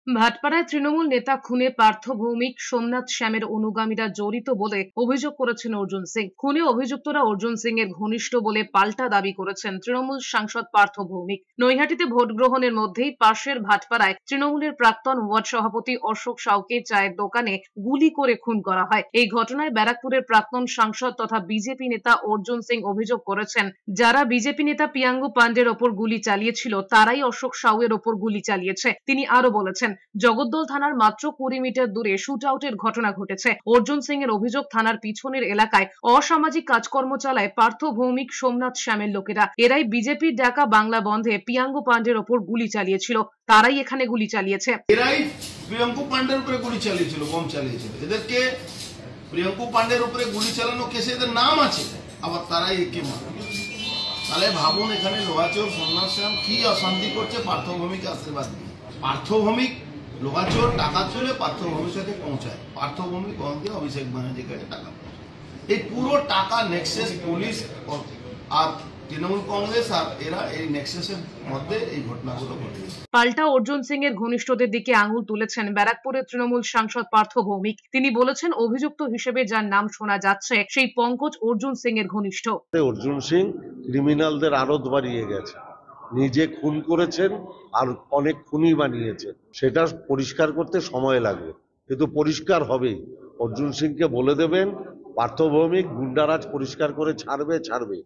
ভাটপাড়ায় তৃণমূল নেতা খুনে পার্থ ভৌমিক, সোমনাথ শ্যামের অনুগামীরা জড়িত বলে অভিযোগ করেছেন অর্জুন সিং। খুনে অভিযুক্তরা অর্জুন সিং এর ঘনিষ্ঠ বলে পাল্টা দাবি করেছেন তৃণমূল সাংসদ পার্থ ভৌমিক। নৈহাটিতে ভোট গ্রহণের মধ্যেই পাশের ভাটপাড়ায় তৃণমূলের প্রাক্তন ওয়ার্ড সভাপতি অশোক সাউকে চায়ের দোকানে গুলি করে খুন করা হয়। এই ঘটনায় ব্যারাকপুরের প্রাক্তন সাংসদ তথা বিজেপি নেতা অর্জুন সিং অভিযোগ করেছেন, যারা বিজেপি নেতা পিয়াঙ্গু পান্ডের ওপর গুলি চালিয়েছিল তারাই অশোক সাউয়ের ওপর গুলি চালিয়েছে। তিনি আরো বলেছেন, জগদ্দল থানার মাত্র 20 মিটার দূরে শুট আউটের ঘটনা ঘটেছে। অর্জুন সিং এর অভিযোগ, থানার পিছনের এলাকায় অসামাজিক কাজকর্ম চালায় পার্থ ভৌমিক, সোমনাথ শ্যামের লোকেরা। এরাই বিজেপির ডাকা বাংলা বন্ধে পিয়াঙ্গু পান্ডের ওপর গুলি চালিয়েছিল, তারাই এখানে গুলি চালিয়েছে। এরাই প্রিয়াঙ্কু পান্ডের উপরে গুলি চালিয়েছিল, বম চালিয়েছিল। এদেরকে প্রিয়াঙ্কু পান্ডের উপরে গুলি চালানো কেসে এদের নাম আছে, আবার তারাই একে মারে। তাহলে ভাবুন এখানে লোহাচোর সোমনাথ শ্যাম কি অশান্তি করছে পার্থ ভৌমিককে আশীর্বাদ দিয়ে। পার্থ ভৌমিক লোহাচোর টাকা চলে পার্থ ভৌমিক সাথে পৌঁছায়, পার্থ ভৌমিক দিয়ে অভিষেক ব্যানার্জির কাছে টাকা পৌঁছায়। এই পুরো টাকা নেক্সাস পুলিশ আর তৃণমূল কংগ্রেস আর এরা এই নেক্সাসের মধ্যে এই ঘটনাগুলো ঘটেছে। পাল্টা অর্জুন সিং এর ঘনিষ্ঠদের দিকে আঙুল তুলেছেন ব্যারাকপুরের তৃণমূল সাংসদ পার্থ ভৌমিক। তিনি বলেছেন, অভিযুক্ত হিসেবে যার নাম শোনা যাচ্ছে সেই পঙ্কজ অর্জুন সিং এর ঘনিষ্ঠ। অর্জুন সিং ক্রিমিনালদের আরত বাড়িয়ে গেছে, নিজে খুন করেছেন আর অনেক খুনি বানিয়েছেন। সেটা পরিষ্কার করতে সময় লাগবে, কিন্তু পরিষ্কার হবেই। অর্জুন সিংকে বলে দেবেন পার্থ ভৌমিক গুন্ডারাজ পরিষ্কার করে ছাড়বে।